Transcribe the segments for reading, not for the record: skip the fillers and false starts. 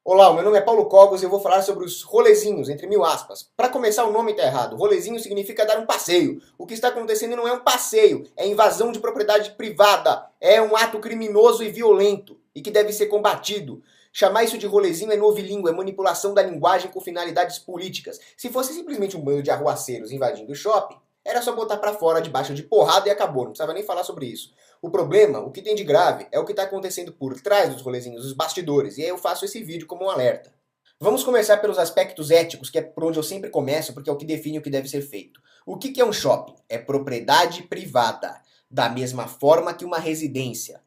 Olá, o meu nome é Paulo Cogos e eu vou falar sobre os rolezinhos, entre mil aspas. Para começar, o nome está errado. Rolezinho significa dar um passeio. O que está acontecendo não é um passeio, é invasão de propriedade privada. É um ato criminoso e violento e que deve ser combatido. Chamar isso de rolezinho é novilíngue, é manipulação da linguagem com finalidades políticas. Se fosse simplesmente um bando de arruaceiros invadindo o shopping, era só botar para fora debaixo de porrada e acabou, não precisava nem falar sobre isso. O problema, o que tem de grave, é o que está acontecendo por trás dos rolezinhos, os bastidores, e aí eu faço esse vídeo como um alerta. Vamos começar pelos aspectos éticos, que é por onde eu sempre começo, porque é o que define o que deve ser feito. O que é um shopping? É propriedade privada, da mesma forma que uma residência.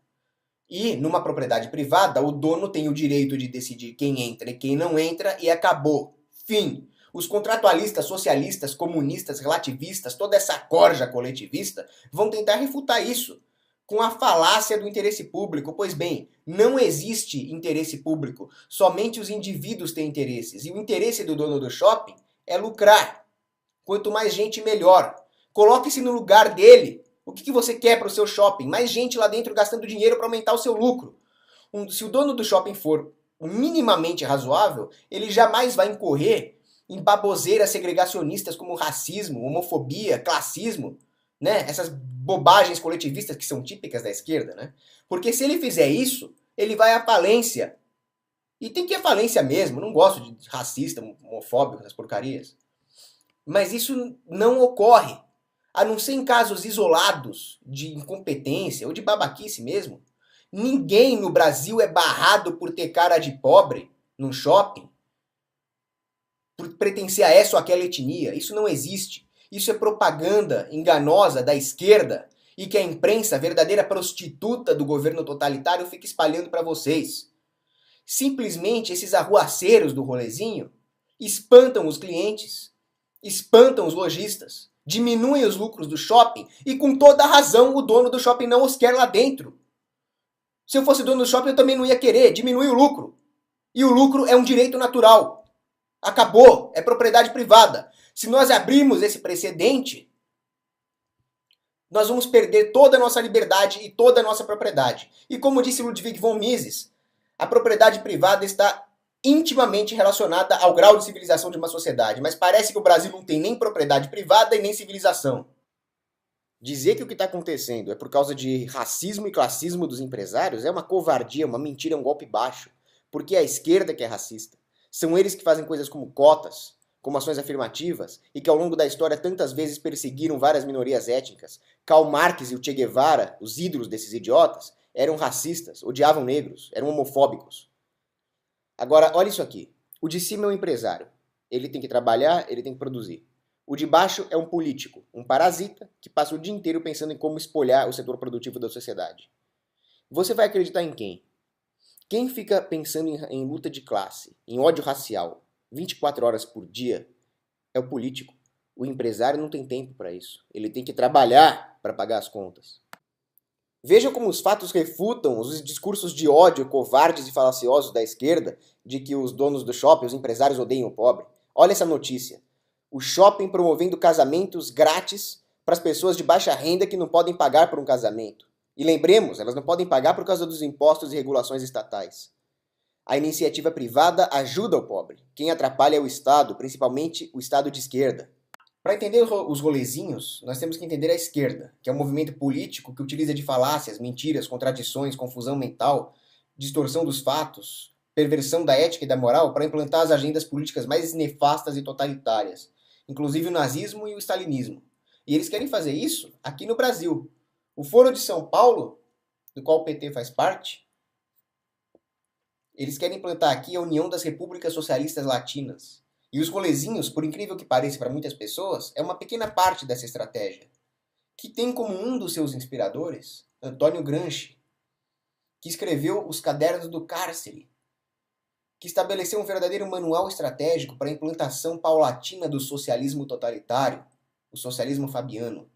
E, numa propriedade privada, o dono tem o direito de decidir quem entra e quem não entra, e acabou. Fim. Os contratualistas, socialistas, comunistas, relativistas, toda essa corja coletivista, vão tentar refutar isso com a falácia do interesse público. Pois bem, não existe interesse público. Somente os indivíduos têm interesses. E o interesse do dono do shopping é lucrar. Quanto mais gente, melhor. Coloque-se no lugar dele. O que você quer para o seu shopping? Mais gente lá dentro gastando dinheiro para aumentar o seu lucro. Se o dono do shopping for minimamente razoável, ele jamais vai incorrer em baboseiras segregacionistas como racismo, homofobia, classismo, né? Essas bobagens coletivistas que são típicas da esquerda, né? Porque se ele fizer isso, ele vai à falência. E tem que ir à falência mesmo. Não gosto de racista, homofóbico, essas porcarias. Mas isso não ocorre. A não ser em casos isolados de incompetência ou de babaquice mesmo. Ninguém no Brasil é barrado por ter cara de pobre num shopping, por pertencer a essa ou aquela etnia. Isso não existe. Isso é propaganda enganosa da esquerda e que a imprensa, verdadeira prostituta do governo totalitário, fica espalhando para vocês. Simplesmente esses arruaceiros do rolezinho espantam os clientes, espantam os lojistas, diminuem os lucros do shopping e com toda razão o dono do shopping não os quer lá dentro. Se eu fosse dono do shopping eu também não ia querer, diminuir o lucro. E o lucro é um direito natural. Acabou, é propriedade privada. Se nós abrirmos esse precedente, nós vamos perder toda a nossa liberdade e toda a nossa propriedade. E como disse Ludwig von Mises, a propriedade privada está intimamente relacionada ao grau de civilização de uma sociedade, mas parece que o Brasil não tem nem propriedade privada e nem civilização. Dizer que o que está acontecendo é por causa de racismo e classismo dos empresários é uma covardia, uma mentira, um golpe baixo. Porque é a esquerda que é racista. São eles que fazem coisas como cotas, como ações afirmativas, e que ao longo da história tantas vezes perseguiram várias minorias étnicas. Karl Marx e o Che Guevara, os ídolos desses idiotas, eram racistas, odiavam negros, eram homofóbicos. Agora, olha isso aqui. O de cima é um empresário. Ele tem que trabalhar, ele tem que produzir. O de baixo é um político, um parasita, que passa o dia inteiro pensando em como espolhar o setor produtivo da sociedade. Você vai acreditar em quem? Quem fica pensando em luta de classe, em ódio racial, 24 horas por dia, é o político. O empresário não tem tempo para isso. Ele tem que trabalhar para pagar as contas. Vejam como os fatos refutam os discursos de ódio covardes e falaciosos da esquerda de que os donos do shopping, os empresários odeiam o pobre. Olha essa notícia. O shopping promovendo casamentos grátis para as pessoas de baixa renda que não podem pagar por um casamento. E lembremos, elas não podem pagar por causa dos impostos e regulações estatais. A iniciativa privada ajuda o pobre. Quem atrapalha é o Estado, principalmente o Estado de esquerda. Para entender os rolezinhos, nós temos que entender a esquerda, que é um movimento político que utiliza de falácias, mentiras, contradições, confusão mental, distorção dos fatos, perversão da ética e da moral para implantar as agendas políticas mais nefastas e totalitárias, inclusive o nazismo e o stalinismo. E eles querem fazer isso aqui no Brasil. O Foro de São Paulo, do qual o PT faz parte, eles querem implantar aqui a União das Repúblicas Socialistas Latinas. E os rolezinhos, por incrível que pareça para muitas pessoas, é uma pequena parte dessa estratégia, que tem como um dos seus inspiradores Antônio Gramsci, que escreveu Os Cadernos do Cárcere, que estabeleceu um verdadeiro manual estratégico para a implantação paulatina do socialismo totalitário, o socialismo fabiano.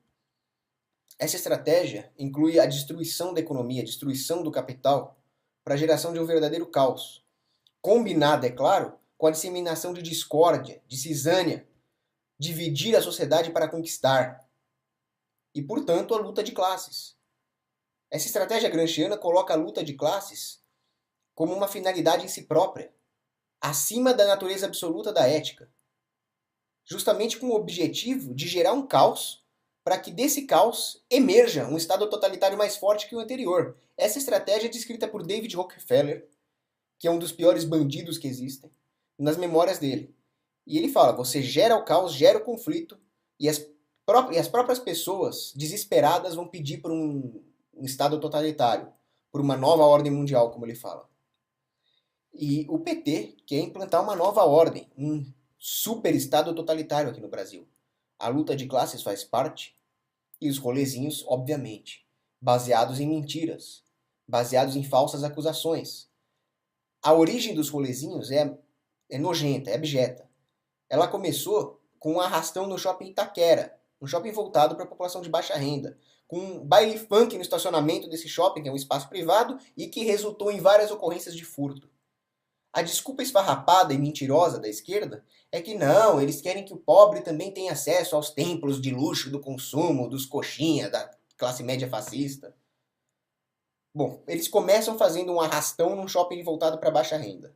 Essa estratégia inclui a destruição da economia, a destruição do capital, para a geração de um verdadeiro caos, combinada, é claro, com a disseminação de discórdia, de cisânia, dividir a sociedade para conquistar, e, portanto, a luta de classes. Essa estratégia gramsciana coloca a luta de classes como uma finalidade em si própria. acima da natureza absoluta da ética, justamente com o objetivo de gerar um caos, para que desse caos emerja um Estado totalitário mais forte que o anterior. Essa estratégia é descrita por David Rockefeller, que é um dos piores bandidos que existem, nas memórias dele. E ele fala, você gera o caos, gera o conflito, e as próprias pessoas desesperadas vão pedir por um Estado totalitário, por uma nova ordem mundial, como ele fala. E o PT quer implantar uma nova ordem, um super Estado totalitário aqui no Brasil. A luta de classes faz parte, e os rolezinhos, obviamente, baseados em mentiras, baseados em falsas acusações. A origem dos rolezinhos é nojenta, é abjeta. Ela começou com um arrastão no shopping Itaquera, um shopping voltado para a população de baixa renda, com um baile funk no estacionamento desse shopping, que é um espaço privado, e que resultou em várias ocorrências de furto. A desculpa esfarrapada e mentirosa da esquerda é que não, eles querem que o pobre também tenha acesso aos templos de luxo do consumo, dos coxinha, da classe média fascista. Bom, eles começam fazendo um arrastão num shopping voltado para baixa renda.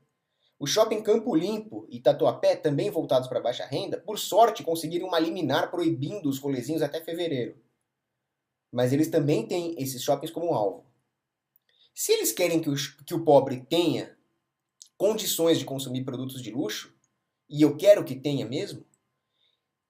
O shopping Campo Limpo e Tatuapé, também voltados para baixa renda, por sorte conseguiram uma liminar proibindo os rolezinhos até fevereiro. Mas eles também têm esses shoppings como alvo. Se eles querem que o pobre tenha condições de consumir produtos de luxo, e eu quero que tenha mesmo,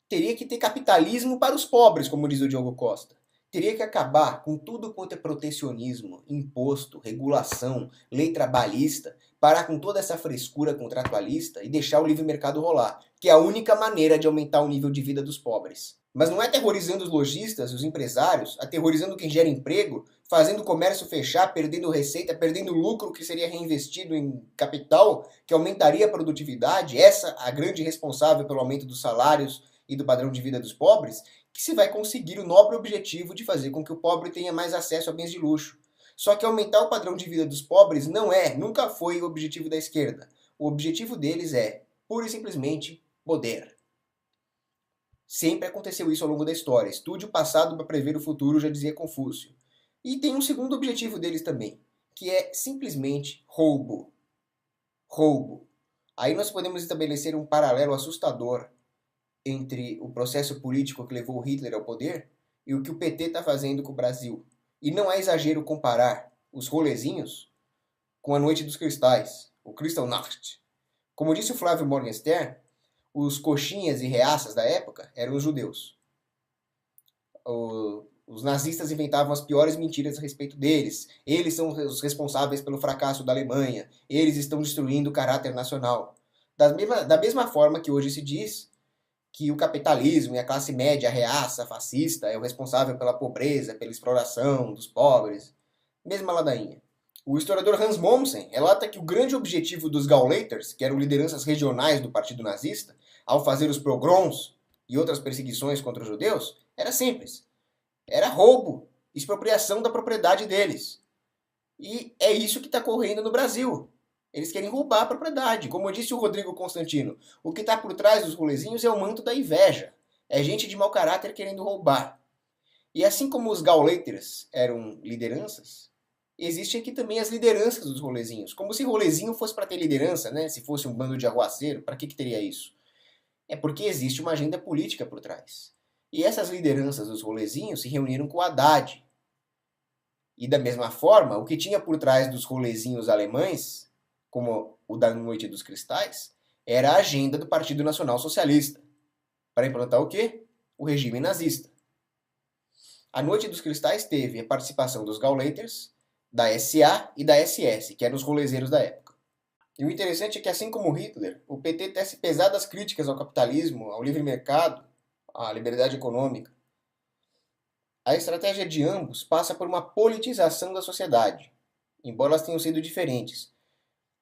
teria que ter capitalismo para os pobres, como diz o Diogo Costa. Teria que acabar com tudo quanto é protecionismo, imposto, regulação, lei trabalhista, parar com toda essa frescura contratualista e deixar o livre mercado rolar, que é a única maneira de aumentar o nível de vida dos pobres. Mas não é aterrorizando os lojistas, os empresários, aterrorizando quem gera emprego, fazendo o comércio fechar, perdendo receita, perdendo lucro que seria reinvestido em capital, que aumentaria a produtividade, essa a grande responsável pelo aumento dos salários e do padrão de vida dos pobres, que se vai conseguir o nobre objetivo de fazer com que o pobre tenha mais acesso a bens de luxo. Só que aumentar o padrão de vida dos pobres nunca foi o objetivo da esquerda. O objetivo deles é, pura e simplesmente, poder. Sempre aconteceu isso ao longo da história. Estude o passado para prever o futuro, já dizia Confúcio. E tem um segundo objetivo deles também, que é simplesmente roubo. Roubo. Aí nós podemos estabelecer um paralelo assustador entre o processo político que levou Hitler ao poder e o que o PT está fazendo com o Brasil. E não é exagero comparar os rolezinhos com a Noite dos Cristais, o Kristallnacht. Como disse o Flávio Morgenstern, os coxinhas e reaças da época eram os judeus. Os nazistas inventavam as piores mentiras a respeito deles. Eles são os responsáveis pelo fracasso da Alemanha. Eles estão destruindo o caráter nacional. Da mesma forma que hoje se diz que o capitalismo e a classe média, a reaça fascista, é o responsável pela pobreza, pela exploração dos pobres. Mesma ladainha. O historiador Hans Mommsen relata que o grande objetivo dos Gauleiters, que eram lideranças regionais do partido nazista, ao fazer os pogroms e outras perseguições contra os judeus, era simples. Era roubo, expropriação da propriedade deles. E é isso que está correndo no Brasil. Eles querem roubar a propriedade. Como disse o Rodrigo Constantino, o que está por trás dos rolezinhos é o manto da inveja. É gente de mau caráter querendo roubar. E assim como os Gauleiters eram lideranças, existem aqui também as lideranças dos rolezinhos. Como se rolezinho fosse para ter liderança, né? Se fosse um bando de arruaceiro, para que teria isso? É porque existe uma agenda política por trás. E essas lideranças dos rolezinhos se reuniram com o Haddad. E da mesma forma, o que tinha por trás dos rolezinhos alemães, como o da Noite dos Cristais, era a agenda do Partido Nacional Socialista. Para implantar o quê? O regime nazista. A Noite dos Cristais teve a participação dos Gauleiters, da SA e da SS, que eram os rolezeiros da época. E o interessante é que, assim como Hitler, o PT tece pesadas críticas ao capitalismo, ao livre mercado, à liberdade econômica. A estratégia de ambos passa por uma politização da sociedade, embora elas tenham sido diferentes.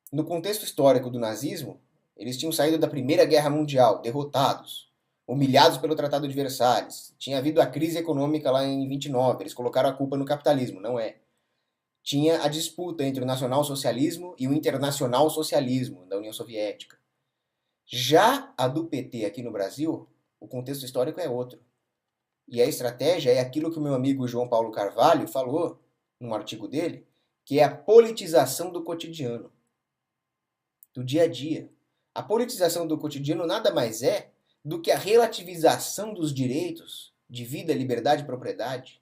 No contexto histórico do nazismo, eles tinham saído da Primeira Guerra Mundial, derrotados, humilhados pelo Tratado de Versalhes. Tinha havido a crise econômica lá em 29, eles colocaram a culpa no capitalismo, não é. Tinha a disputa entre o nacional-socialismo e o internacional-socialismo da União Soviética. Já a do PT aqui no Brasil, o contexto histórico é outro. E a estratégia é aquilo que o meu amigo João Paulo Carvalho falou num artigo dele, que é a politização do cotidiano, do dia a dia. A politização do cotidiano nada mais é do que a relativização dos direitos de vida, liberdade e propriedade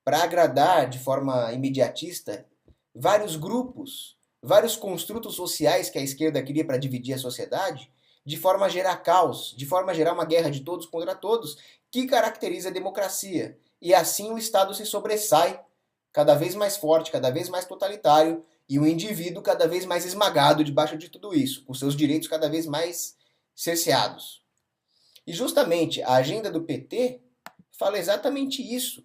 para agradar de forma imediatista vários grupos, vários construtos sociais que a esquerda cria para dividir a sociedade, de forma a gerar caos, de forma a gerar uma guerra de todos contra todos, que caracteriza a democracia. E assim o Estado se sobressai, cada vez mais forte, cada vez mais totalitário, e o indivíduo cada vez mais esmagado debaixo de tudo isso, com seus direitos cada vez mais cerceados. E justamente a agenda do PT fala exatamente isso.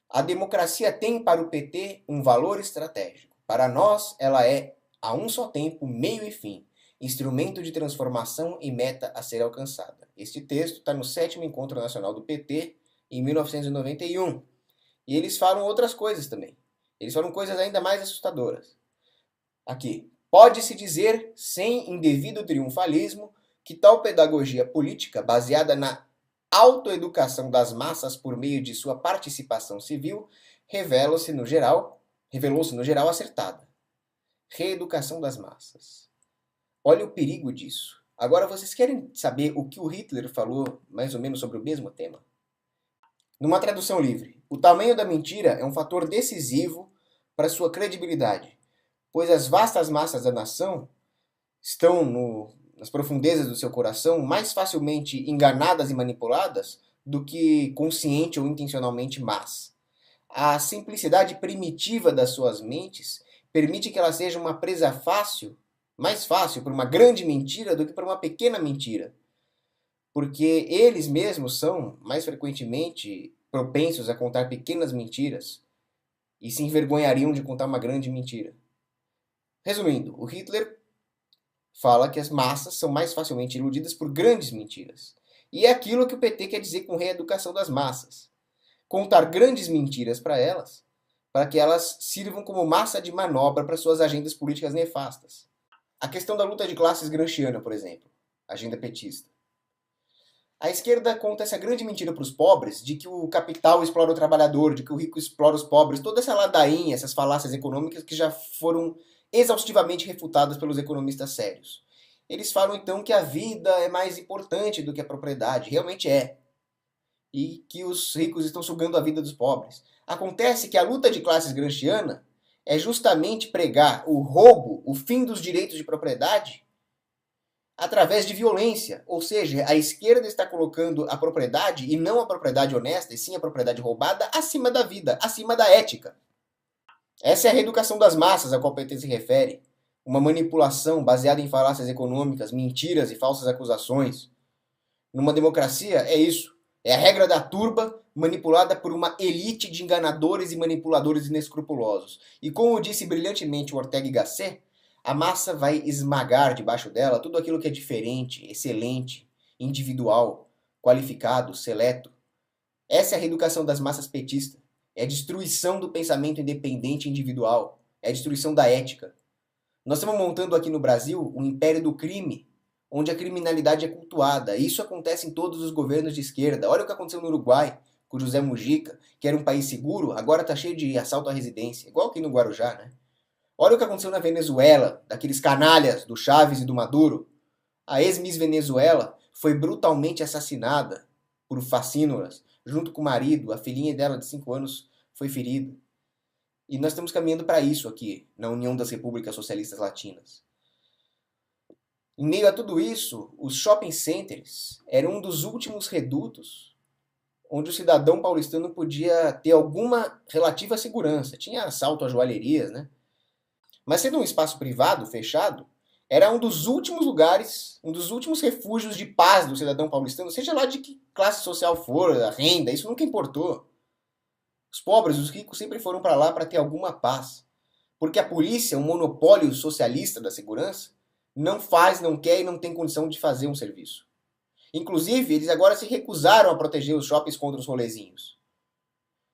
A democracia tem para o PT um valor estratégico. Para nós, ela é, a um só tempo, meio e fim, instrumento de transformação e meta a ser alcançada. Este texto está no 7º Encontro Nacional do PT, em 1991. E eles falam outras coisas também. Eles falam coisas ainda mais assustadoras. Aqui. Pode-se dizer, sem indevido triunfalismo, que tal pedagogia política, baseada na autoeducação das massas por meio de sua participação civil, revelou-se no geral acertada. Reeducação das massas. Olha o perigo disso. Agora vocês querem saber o que o Hitler falou mais ou menos sobre o mesmo tema? Numa tradução livre, o tamanho da mentira é um fator decisivo para sua credibilidade, pois as vastas massas da nação estão nas profundezas do seu coração mais facilmente enganadas e manipuladas do que consciente ou intencionalmente más. A simplicidade primitiva das suas mentes permite que ela seja uma presa fácil, mais fácil por uma grande mentira do que por uma pequena mentira. Porque eles mesmos são, mais frequentemente, propensos a contar pequenas mentiras e se envergonhariam de contar uma grande mentira. Resumindo, o Hitler fala que as massas são mais facilmente iludidas por grandes mentiras. E é aquilo que o PT quer dizer com reeducação das massas. Contar grandes mentiras para elas, para que elas sirvam como massa de manobra para suas agendas políticas nefastas. A questão da luta de classes gramsciana, por exemplo, agenda petista. A esquerda conta essa grande mentira para os pobres, de que o capital explora o trabalhador, de que o rico explora os pobres, toda essa ladainha, essas falácias econômicas que já foram exaustivamente refutadas pelos economistas sérios. Eles falam então que a vida é mais importante do que a propriedade, realmente é, e que os ricos estão sugando a vida dos pobres. Acontece que a luta de classes gramsciana é justamente pregar o roubo, o fim dos direitos de propriedade, através de violência, ou seja, a esquerda está colocando a propriedade, e não a propriedade honesta, e sim a propriedade roubada, acima da vida, acima da ética. Essa é a reeducação das massas a qual o PT se refere, uma manipulação baseada em falácias econômicas, mentiras e falsas acusações. Numa democracia é isso, é a regra da turba manipulada por uma elite de enganadores e manipuladores inescrupulosos. E como disse brilhantemente o Ortega y Gasset, a massa vai esmagar debaixo dela tudo aquilo que é diferente, excelente, individual, qualificado, seleto. Essa é a reeducação das massas petistas. É a destruição do pensamento independente individual. É a destruição da ética. Nós estamos montando aqui no Brasil um império do crime, onde a criminalidade é cultuada. Isso acontece em todos os governos de esquerda. Olha o que aconteceu no Uruguai, com José Mujica, que era um país seguro, agora está cheio de assalto à residência. Igual aqui no Guarujá, né? Olha o que aconteceu na Venezuela, daqueles canalhas do Chávez e do Maduro. A ex-Miss Venezuela foi brutalmente assassinada por facínoras, junto com o marido. A filhinha dela de 5 anos foi ferida. E nós estamos caminhando para isso aqui, na União das Repúblicas Socialistas Latinas. Em meio a tudo isso, os shopping centers eram um dos últimos redutos onde o cidadão paulistano podia ter alguma relativa segurança. Tinha assalto a joalherias, né? Mas sendo um espaço privado, fechado, era um dos últimos lugares, um dos últimos refúgios de paz do cidadão paulistano, seja lá de que classe social for, a renda, isso nunca importou. Os pobres, os ricos sempre foram para lá para ter alguma paz. Porque a polícia, um monopólio socialista da segurança, não faz, não quer e não tem condição de fazer um serviço. Inclusive, eles agora se recusaram a proteger os shoppings contra os rolezinhos.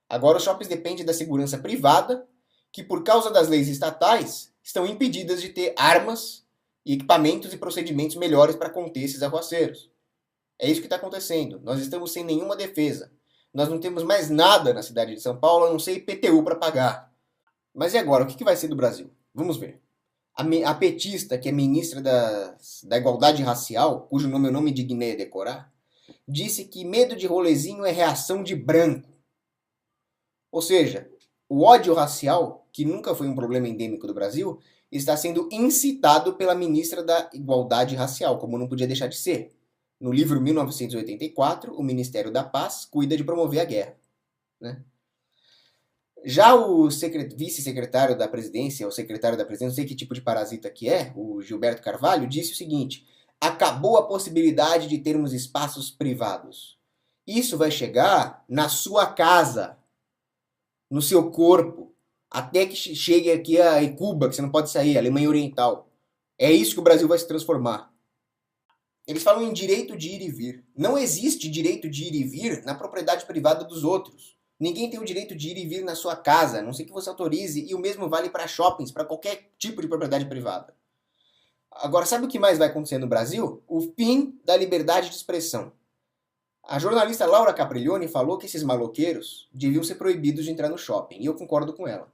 Agora os shoppings dependem da segurança privada, que por causa das leis estatais, estão impedidas de ter armas e equipamentos e procedimentos melhores para conter esses arruaceiros. É isso que está acontecendo. Nós estamos sem nenhuma defesa. Nós não temos mais nada na cidade de São Paulo, a não ser IPTU para pagar. Mas e agora? O que vai ser do Brasil? Vamos ver. A petista, que é ministra da Igualdade Racial, cujo nome eu não me dignei a decorar, disse que medo de rolezinho é reação de branco. Ou seja, o ódio racial, que nunca foi um problema endêmico do Brasil, está sendo incitado pela ministra da Igualdade Racial, como não podia deixar de ser. No livro 1984, o Ministério da Paz cuida de promover a guerra. Né? Já o vice-secretário da presidência, ou secretário da presidência, não sei que tipo de parasita que é, o Gilberto Carvalho, disse o seguinte: acabou a possibilidade de termos espaços privados. Isso vai chegar na sua casa, no seu corpo, até que chegue aqui a Cuba, que você não pode sair, a Alemanha Oriental. É isso que o Brasil vai se transformar. Eles falam em direito de ir e vir. Não existe direito de ir e vir na propriedade privada dos outros. Ninguém tem o direito de ir e vir na sua casa, a não sei que você autorize, e o mesmo vale para shoppings, para qualquer tipo de propriedade privada. Agora, sabe o que mais vai acontecer no Brasil? O fim da liberdade de expressão. A jornalista Laura Capriglione falou que esses maloqueiros deviam ser proibidos de entrar no shopping, e eu concordo com ela.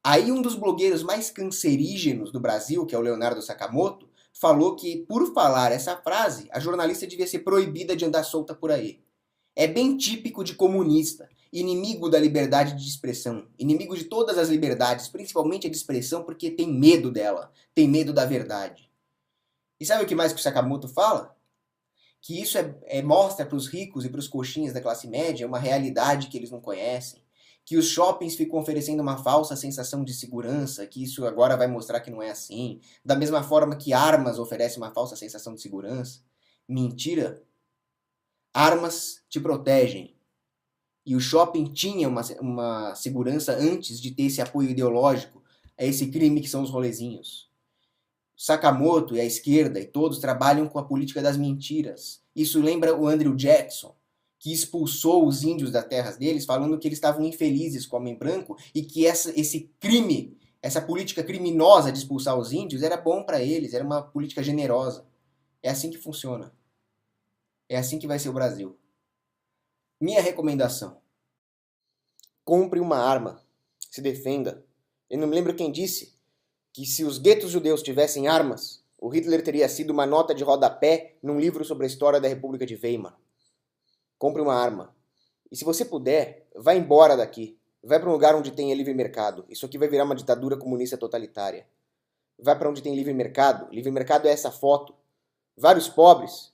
Aí um dos blogueiros mais cancerígenos do Brasil, que é o Leonardo Sakamoto, falou que, por falar essa frase, a jornalista devia ser proibida de andar solta por aí. É bem típico de comunista, inimigo da liberdade de expressão, inimigo de todas as liberdades, principalmente a de expressão, porque tem medo dela, tem medo da verdade. E sabe o que mais que o Sakamoto fala? Que isso mostra para os ricos e para os coxinhas da classe média uma realidade que eles não conhecem, que os shoppings ficam oferecendo uma falsa sensação de segurança, que isso agora vai mostrar que não é assim, da mesma forma que armas oferecem uma falsa sensação de segurança. Mentira! Armas te protegem. E o shopping tinha uma segurança antes de ter esse apoio ideológico a esse crime que são os rolezinhos. Sakamoto e a esquerda e todos trabalham com a política das mentiras. Isso lembra o Andrew Jackson, que expulsou os índios das terras deles, falando que eles estavam infelizes com o homem branco e que esse crime, essa política criminosa de expulsar os índios era bom para eles, era uma política generosa. É assim que funciona. É assim que vai ser o Brasil. Minha recomendação: compre uma arma, se defenda. Eu não me lembro quem disse que se os guetos judeus tivessem armas, o Hitler teria sido uma nota de rodapé num livro sobre a história da República de Weimar. Compre uma arma. E se você puder, vá embora daqui. Vai para um lugar onde tenha livre mercado. Isso aqui vai virar uma ditadura comunista totalitária. Vai para onde tem livre mercado. Livre mercado é essa foto. Vários pobres,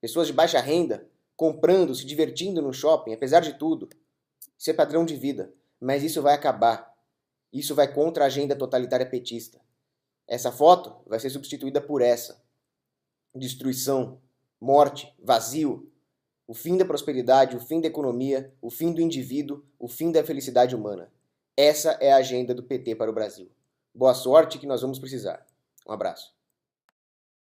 pessoas de baixa renda, comprando, se divertindo no shopping, apesar de tudo. Isso é padrão de vida. Mas isso vai acabar. Isso vai contra a agenda totalitária petista. Essa foto vai ser substituída por essa. Destruição, morte, vazio, o fim da prosperidade, o fim da economia, o fim do indivíduo, o fim da felicidade humana. Essa é a agenda do PT para o Brasil. Boa sorte que nós vamos precisar. Um abraço.